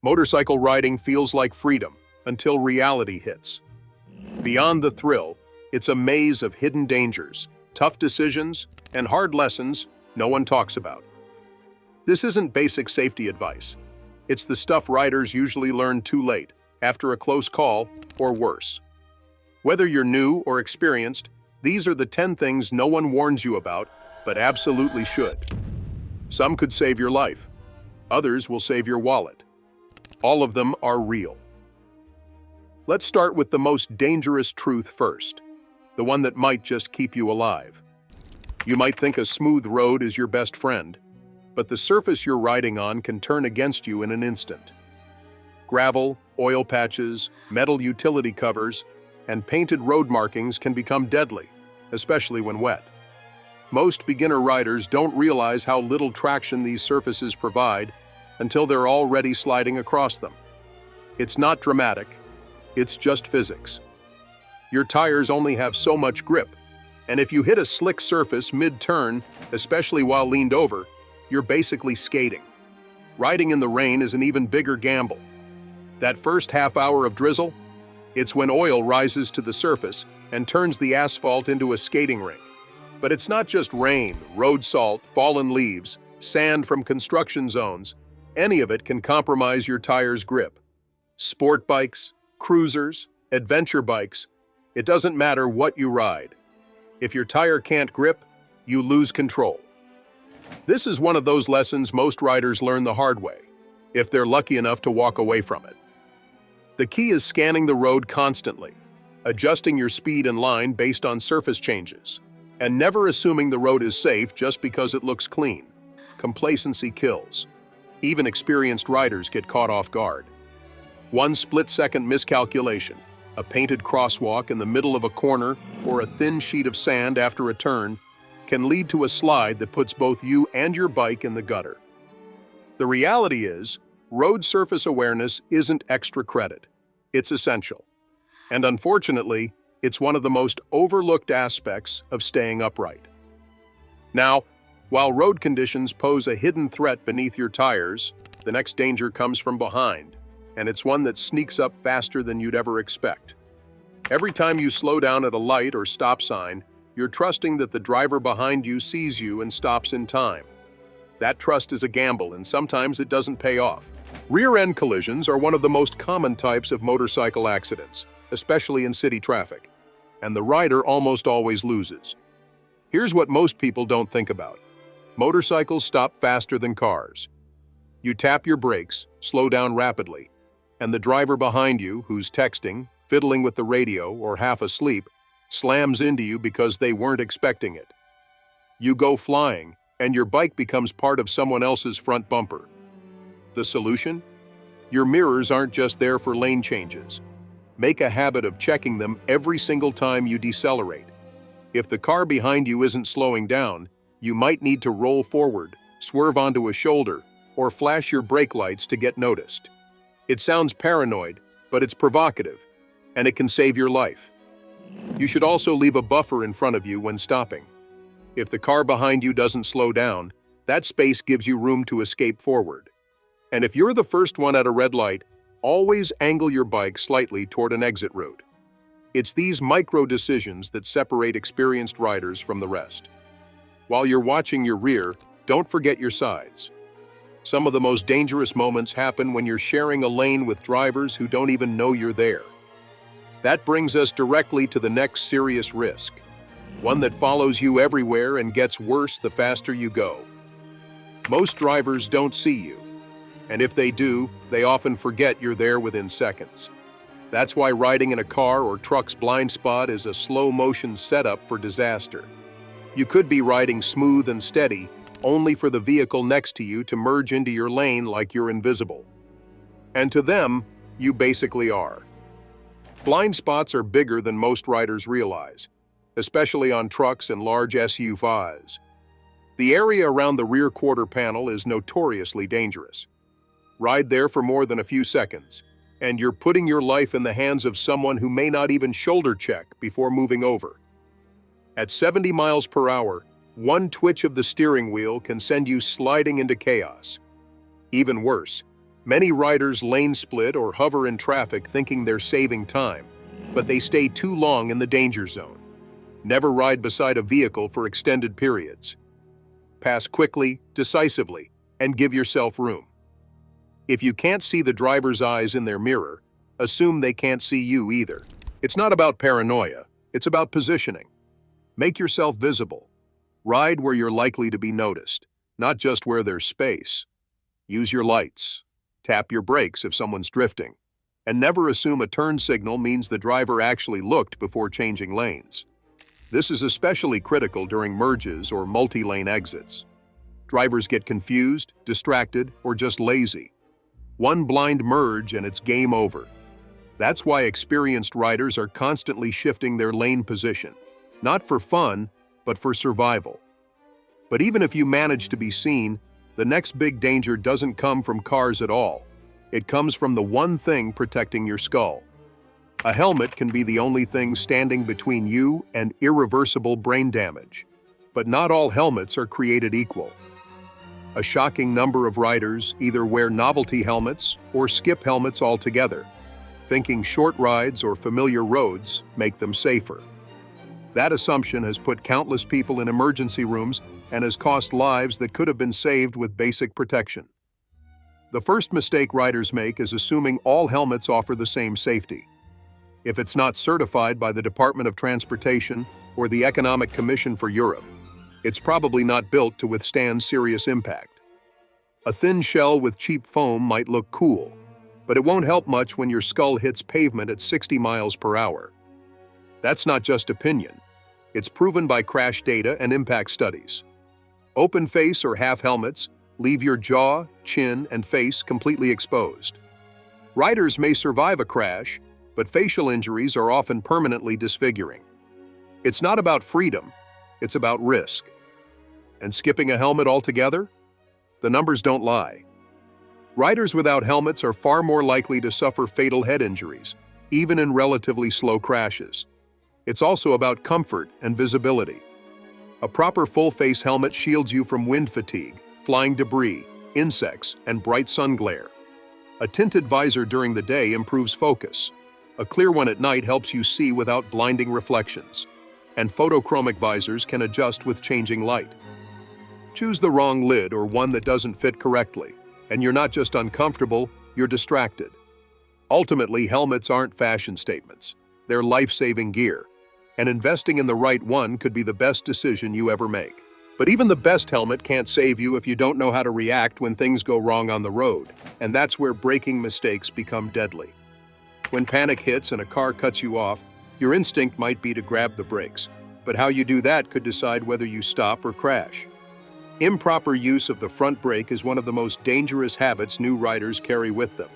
Motorcycle riding feels like freedom until reality hits. Beyond the thrill, it's a maze of hidden dangers, tough decisions, and hard lessons no one talks about. This isn't basic safety advice. It's the stuff riders usually learn too late, after a close call, or worse. Whether you're new or experienced, these are the 10 things no one warns you about, but absolutely should. Some could save your life. Others will save your wallet. All of them are real. Let's start with the most dangerous truth first, the one that might just keep you alive. You might think a smooth road is your best friend, but the surface you're riding on can turn against you in an instant. Gravel, oil patches, metal utility covers, and painted road markings can become deadly, especially when wet. Most beginner riders don't realize how little traction these surfaces provide until they're already sliding across them. It's not dramatic, it's just physics. Your tires only have so much grip, and if you hit a slick surface mid-turn, especially while leaned over, you're basically skating. Riding in the rain is an even bigger gamble. That first half hour of drizzle, it's when oil rises to the surface and turns the asphalt into a skating rink. But it's not just rain, road salt, fallen leaves, sand from construction zones. Any of it can compromise your tire's grip. Sport bikes, cruisers, adventure bikes, it doesn't matter what you ride. If your tire can't grip, you lose control. This is one of those lessons most riders learn the hard way, if they're lucky enough to walk away from it. The key is scanning the road constantly, adjusting your speed and line based on surface changes, and never assuming the road is safe just because it looks clean. Complacency kills. Even experienced riders get caught off guard. One split-second miscalculation, a painted crosswalk in the middle of a corner, or a thin sheet of sand after a turn, can lead to a slide that puts both you and your bike in the gutter. The reality is, road surface awareness isn't extra credit. It's essential. And unfortunately, it's one of the most overlooked aspects of staying upright. Now, while road conditions pose a hidden threat beneath your tires, the next danger comes from behind, and it's one that sneaks up faster than you'd ever expect. Every time you slow down at a light or stop sign, you're trusting that the driver behind you sees you and stops in time. That trust is a gamble, and sometimes it doesn't pay off. Rear-end collisions are one of the most common types of motorcycle accidents, especially in city traffic, and the rider almost always loses. Here's what most people don't think about. Motorcycles stop faster than cars. You tap your brakes, slow down rapidly, and the driver behind you, who's texting, fiddling with the radio, or half asleep, slams into you because they weren't expecting it. You go flying, and your bike becomes part of someone else's front bumper. The solution? Your mirrors aren't just there for lane changes. Make a habit of checking them every single time you decelerate. If the car behind you isn't slowing down, you might need to roll forward, swerve onto a shoulder, or flash your brake lights to get noticed. It sounds paranoid, but it's provocative, and it can save your life. You should also leave a buffer in front of you when stopping. If the car behind you doesn't slow down, that space gives you room to escape forward. And if you're the first one at a red light, always angle your bike slightly toward an exit route. It's these micro decisions that separate experienced riders from the rest. While you're watching your rear, don't forget your sides. Some of the most dangerous moments happen when you're sharing a lane with drivers who don't even know you're there. That brings us directly to the next serious risk, one that follows you everywhere and gets worse the faster you go. Most drivers don't see you, and if they do, they often forget you're there within seconds. That's why riding in a car or truck's blind spot is a slow-motion setup for disaster. You could be riding smooth and steady, only for the vehicle next to you to merge into your lane like you're invisible. And to them, you basically are. Blind spots are bigger than most riders realize, especially on trucks and large SUVs. The area around the rear quarter panel is notoriously dangerous. Ride there for more than a few seconds, and you're putting your life in the hands of someone who may not even shoulder check before moving over. At 70 miles per hour, one twitch of the steering wheel can send you sliding into chaos. Even worse, Many riders lane split or hover in traffic thinking they're saving time, but they stay too long in the danger zone. Never ride beside a vehicle for extended periods. Pass quickly, decisively, and give yourself room. If you can't see the driver's eyes in their mirror, assume they can't see you either. It's not about paranoia, it's about positioning. Make yourself visible. Ride where you're likely to be noticed, not just where there's space. Use your lights. Tap your brakes if someone's drifting. And never assume a turn signal means the driver actually looked before changing lanes. This is especially critical during merges or multi-lane exits. Drivers get confused, distracted, or just lazy. One blind merge and it's game over. That's why experienced riders are constantly shifting their lane position, not for fun, but for survival. But even if you manage to be seen, the next big danger doesn't come from cars at all. It comes from the one thing protecting your skull. A helmet can be the only thing standing between you and irreversible brain damage. But not all helmets are created equal. A shocking number of riders either wear novelty helmets or skip helmets altogether, thinking short rides or familiar roads make them safer. That assumption has put countless people in emergency rooms and has cost lives that could have been saved with basic protection. The first mistake riders make is assuming all helmets offer the same safety. If it's not certified by the Department of Transportation or the Economic Commission for Europe, it's probably not built to withstand serious impact. A thin shell with cheap foam might look cool, but it won't help much when your skull hits pavement at 60 miles per hour. That's not just opinion. It's proven by crash data and impact studies. Open face or half helmets leave your jaw, chin, and face completely exposed. Riders may survive a crash, but facial injuries are often permanently disfiguring. It's not about freedom, it's about risk. And skipping a helmet altogether? The numbers don't lie. Riders without helmets are far more likely to suffer fatal head injuries, even in relatively slow crashes. It's also about comfort and visibility. A proper full-face helmet shields you from wind fatigue, flying debris, insects, and bright sun glare. A tinted visor during the day improves focus. A clear one at night helps you see without blinding reflections. And photochromic visors can adjust with changing light. Choose the wrong lid or one that doesn't fit correctly, and you're not just uncomfortable, you're distracted. Ultimately, helmets aren't fashion statements. They're life-saving gear, and investing in the right one could be the best decision you ever make. But even the best helmet can't save you if you don't know how to react when things go wrong on the road, and that's where braking mistakes become deadly. When panic hits and a car cuts you off, your instinct might be to grab the brakes, but how you do that could decide whether you stop or crash. Improper use of the front brake is one of the most dangerous habits new riders carry with them,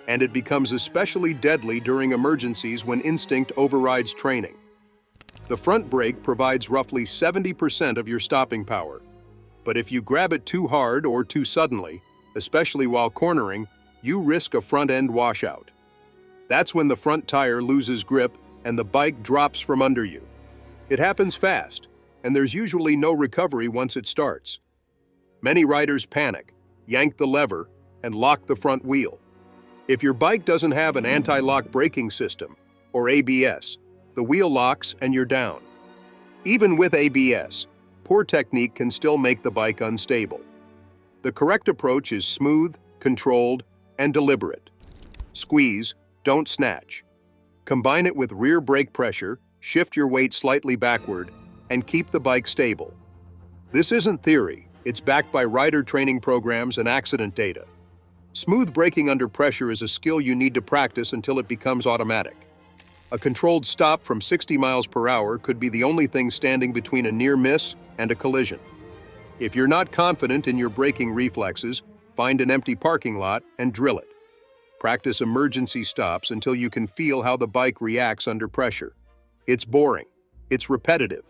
and it becomes especially deadly during emergencies when instinct overrides training. The front brake provides roughly 70% of your stopping power, but if you grab it too hard or too suddenly, especially while cornering, you risk a front-end washout. That's when the front tire loses grip and the bike drops from under you. It happens fast, and there's usually no recovery once it starts. Many riders panic, yank the lever, and lock the front wheel. If your bike doesn't have an anti-lock braking system, or ABS, the wheel locks and you're down. Even with ABS, poor technique can still make the bike unstable. The correct approach is smooth, controlled, and deliberate. Squeeze, don't snatch. Combine it with rear brake pressure, shift your weight slightly backward, and keep the bike stable. This isn't theory, it's backed by rider training programs and accident data. Smooth braking under pressure is a skill you need to practice until it becomes automatic. A controlled stop from 60 miles per hour could be the only thing standing between a near miss and a collision. If you're not confident in your braking reflexes, find an empty parking lot and drill it. Practice emergency stops until you can feel how the bike reacts under pressure. It's boring, it's repetitive,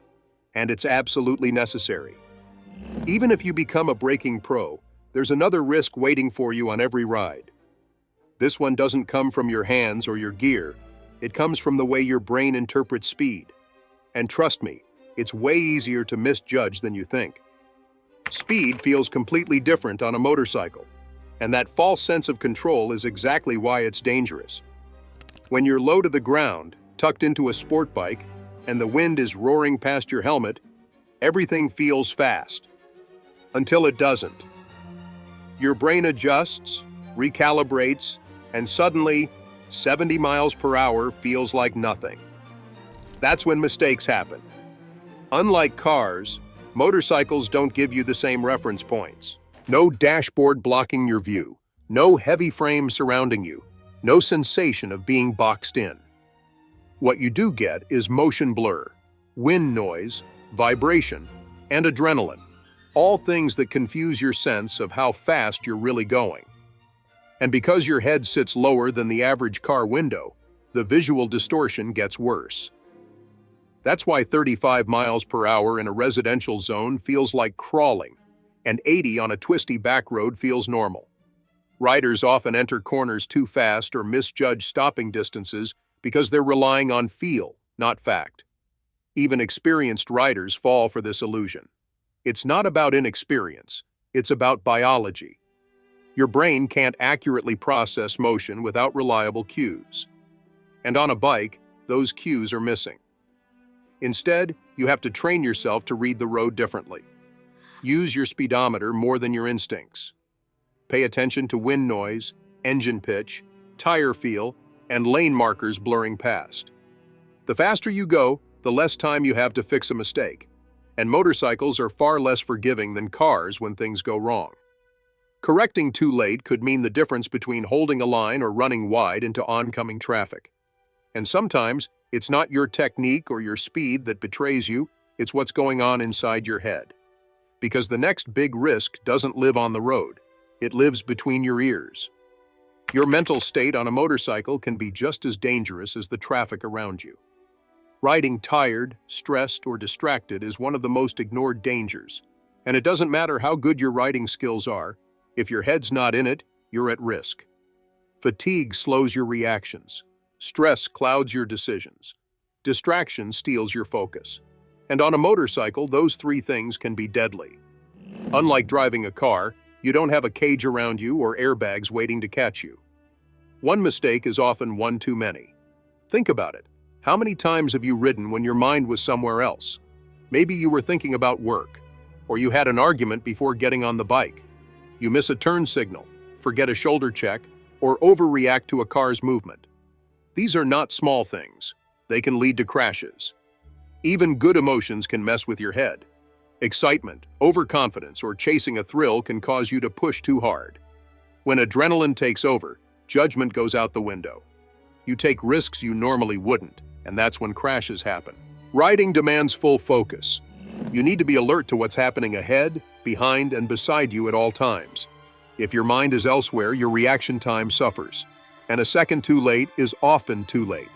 and it's absolutely necessary. Even if you become a braking pro, there's another risk waiting for you on every ride. This one doesn't come from your hands or your gear. It comes from the way your brain interprets speed. And trust me, it's way easier to misjudge than you think. Speed feels completely different on a motorcycle, And that false sense of control is exactly why it's dangerous. When you're low to the ground, tucked into a sport bike, and the wind is roaring past your helmet, everything feels fast. Until it doesn't. Your brain adjusts, recalibrates, and suddenly, 70 miles per hour feels like nothing. That's when mistakes happen. Unlike cars, motorcycles don't give you the same reference points. No dashboard blocking your view, no heavy frame surrounding you, no sensation of being boxed in. What you do get is motion blur, wind noise, vibration, and adrenaline, all things that confuse your sense of how fast you're really going. And because your head sits lower than the average car window, the visual distortion gets worse. That's why 35 miles per hour in a residential zone feels like crawling, and 80 on a twisty back road feels normal. Riders often enter corners too fast or misjudge stopping distances because they're relying on feel, not fact. Even experienced riders fall for this illusion. It's not about inexperience, it's about biology. Your brain can't accurately process motion without reliable cues. And on a bike, those cues are missing. Instead, you have to train yourself to read the road differently. Use your speedometer more than your instincts. Pay attention to wind noise, engine pitch, tire feel, and lane markers blurring past. The faster you go, the less time you have to fix a mistake. And motorcycles are far less forgiving than cars when things go wrong. Correcting too late could mean the difference between holding a line or running wide into oncoming traffic. And sometimes, it's not your technique or your speed that betrays you, it's what's going on inside your head. Because the next big risk doesn't live on the road, it lives between your ears. Your mental state on a motorcycle can be just as dangerous as the traffic around you. Riding tired, stressed, or distracted is one of the most ignored dangers. And it doesn't matter how good your riding skills are, if your head's not in it, you're at risk. Fatigue slows your reactions. Stress clouds your decisions. Distraction steals your focus. And on a motorcycle, those three things can be deadly. Unlike driving a car, you don't have a cage around you or airbags waiting to catch you. One mistake is often one too many. Think about it. How many times have you ridden when your mind was somewhere else? Maybe you were thinking about work, or you had an argument before getting on the bike. You miss a turn signal, forget a shoulder check, or overreact to a car's movement. These are not small things. They can lead to crashes. Even good emotions can mess with your head. Excitement, overconfidence, or chasing a thrill can cause you to push too hard. When adrenaline takes over, judgment goes out the window. You take risks you normally wouldn't, and that's when crashes happen. Riding demands full focus. You need to be alert to what's happening ahead, behind, and beside you at all times. If your mind is elsewhere, your reaction time suffers. And a second too late is often too late.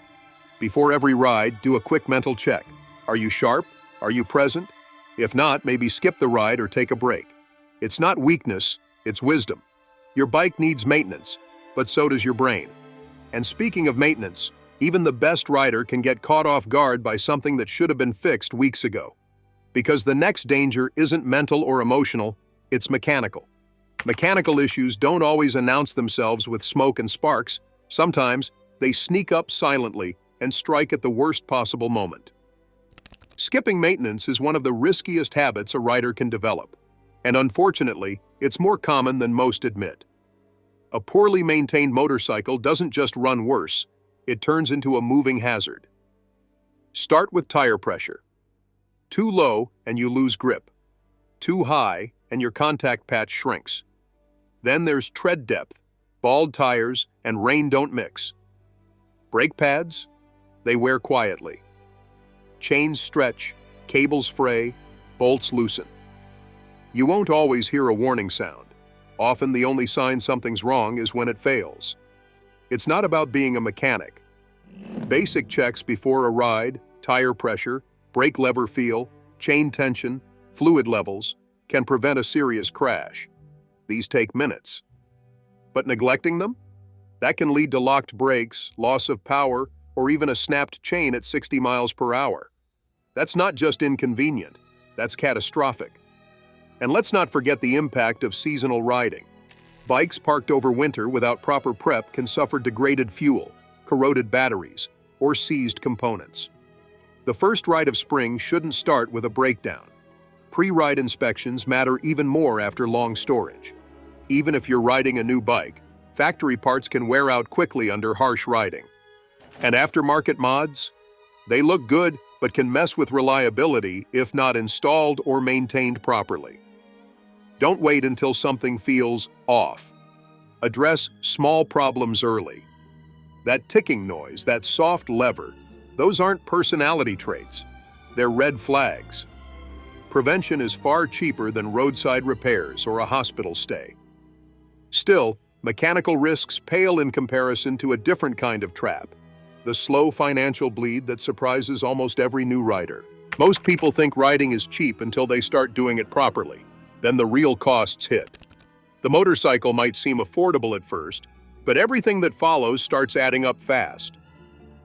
Before every ride, do a quick mental check. Are you sharp? Are you present? If not, maybe skip the ride or take a break. It's not weakness, it's wisdom. Your bike needs maintenance, but so does your brain. And speaking of maintenance, even the best rider can get caught off guard by something that should have been fixed weeks ago. Because the next danger isn't mental or emotional, it's mechanical. Mechanical issues don't always announce themselves with smoke and sparks. Sometimes, they sneak up silently and strike at the worst possible moment. Skipping maintenance is one of the riskiest habits a rider can develop, and unfortunately, it's more common than most admit. A poorly maintained motorcycle doesn't just run worse, it turns into a moving hazard. Start with tire pressure. Too low and you lose grip. Too high and your contact patch shrinks. Then there's tread depth, bald tires, and rain don't mix. Brake pads? They wear quietly. Chains stretch, cables fray, bolts loosen. You won't always hear a warning sound. Often the only sign something's wrong is when it fails. It's not about being a mechanic. Basic checks before a ride, tire pressure, brake lever feel, chain tension, fluid levels, can prevent a serious crash. These take minutes. But neglecting them? That can lead to locked brakes, loss of power, or even a snapped chain at 60 miles per hour. That's not just inconvenient, that's catastrophic. And let's not forget the impact of seasonal riding. Bikes parked over winter without proper prep can suffer degraded fuel, corroded batteries, or seized components. The first ride of spring shouldn't start with a breakdown. Pre-ride inspections matter even more after long storage. Even if you're riding a new bike, factory parts can wear out quickly under harsh riding. And aftermarket mods? They look good, but can mess with reliability if not installed or maintained properly. Don't wait until something feels off. Address small problems early. That ticking noise, that soft lever, those aren't personality traits. They're red flags. Prevention is far cheaper than roadside repairs or a hospital stay. Still, mechanical risks pale in comparison to a different kind of trap, the slow financial bleed that surprises almost every new rider. Most people think riding is cheap until they start doing it properly. Then the real costs hit. The motorcycle might seem affordable at first, but everything that follows starts adding up fast.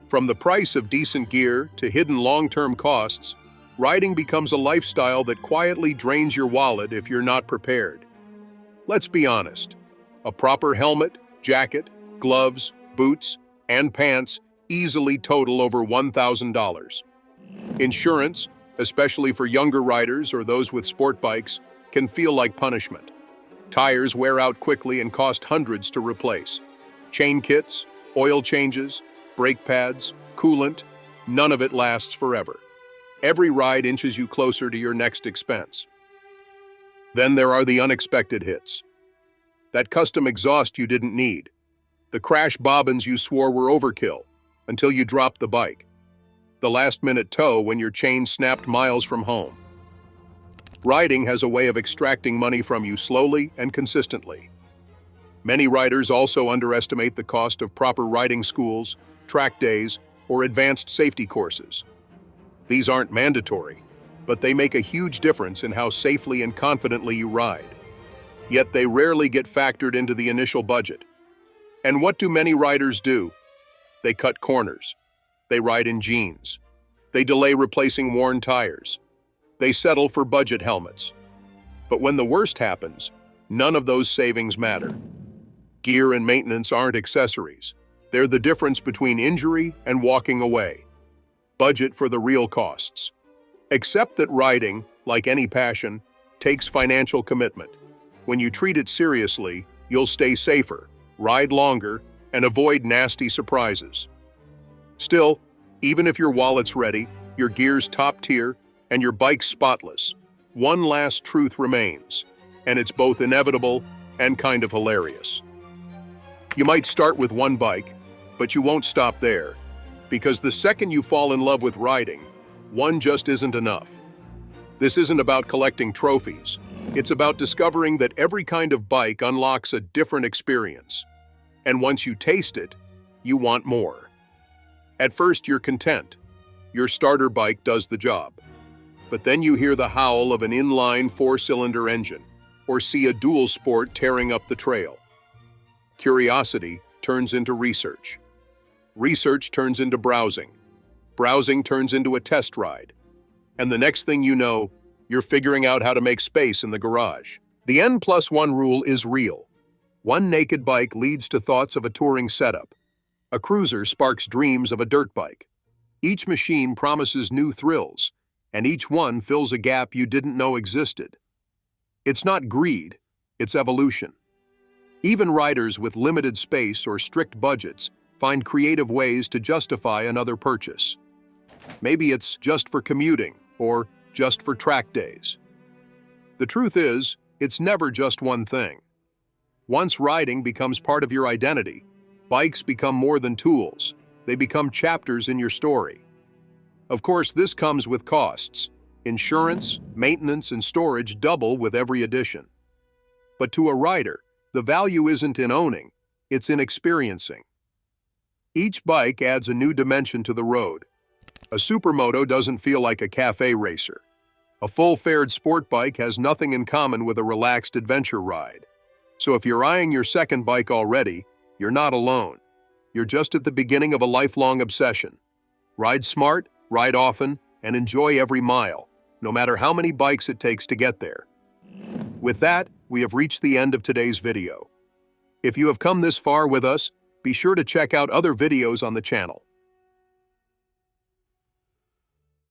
From the price of decent gear to hidden long-term costs, riding becomes a lifestyle that quietly drains your wallet if you're not prepared. Let's be honest. A proper helmet, jacket, gloves, boots, and pants easily total over $1,000. Insurance, especially for younger riders or those with sport bikes, can feel like punishment. Tires wear out quickly and cost hundreds to replace. Chain kits, oil changes, brake pads, coolant, none of it lasts forever. Every ride inches you closer to your next expense. Then there are the unexpected hits. That custom exhaust you didn't need. The crash bobbins you swore were overkill until you dropped the bike. The last-minute tow when your chain snapped miles from home. Riding has a way of extracting money from you slowly and consistently. Many riders also underestimate the cost of proper riding schools, track days, or advanced safety courses. These aren't mandatory, but they make a huge difference in how safely and confidently you ride. Yet they rarely get factored into the initial budget. And what do many riders do? They cut corners. They ride in jeans. They delay replacing worn tires. They settle for budget helmets. But when the worst happens, none of those savings matter. Gear and maintenance aren't accessories. They're the difference between injury and walking away. Budget for the real costs. Accept that riding, like any passion, takes financial commitment. When you treat it seriously, you'll stay safer, ride longer, and avoid nasty surprises. Still, even if your wallet's ready, your gear's top tier, and your bike's spotless, one last truth remains, and it's both inevitable and kind of hilarious. You might start with one bike, but you won't stop there, because the second you fall in love with riding, one just isn't enough. This isn't about collecting trophies. It's about discovering that every kind of bike unlocks a different experience. And once you taste it, you want more. At first, you're content. Your starter bike does the job. But then you hear the howl of an inline four-cylinder engine, or see a dual sport tearing up the trail. Curiosity turns into research. Research turns into browsing. Browsing turns into a test ride. And the next thing you know, you're figuring out how to make space in the garage. The N+1 rule is real. One naked bike leads to thoughts of a touring setup. A cruiser sparks dreams of a dirt bike. Each machine promises new thrills, and each one fills a gap you didn't know existed. It's not greed, it's evolution. Even riders with limited space or strict budgets find creative ways to justify another purchase. Maybe it's just for commuting, or just for track days. The truth is, it's never just one thing. Once riding becomes part of your identity, bikes become more than tools. They become chapters in your story. Of course, this comes with costs. Insurance, maintenance, and storage double with every addition. But to a rider, the value isn't in owning, it's in experiencing. Each bike adds a new dimension to the road. A supermoto doesn't feel like a cafe racer. A full-fared sport bike has nothing in common with a relaxed adventure ride. So if you're eyeing your second bike already, you're not alone. You're just at the beginning of a lifelong obsession. Ride smart, ride often, and enjoy every mile, no matter how many bikes it takes to get there. With that, we have reached the end of today's video. If you have come this far with us, be sure to check out other videos on the channel.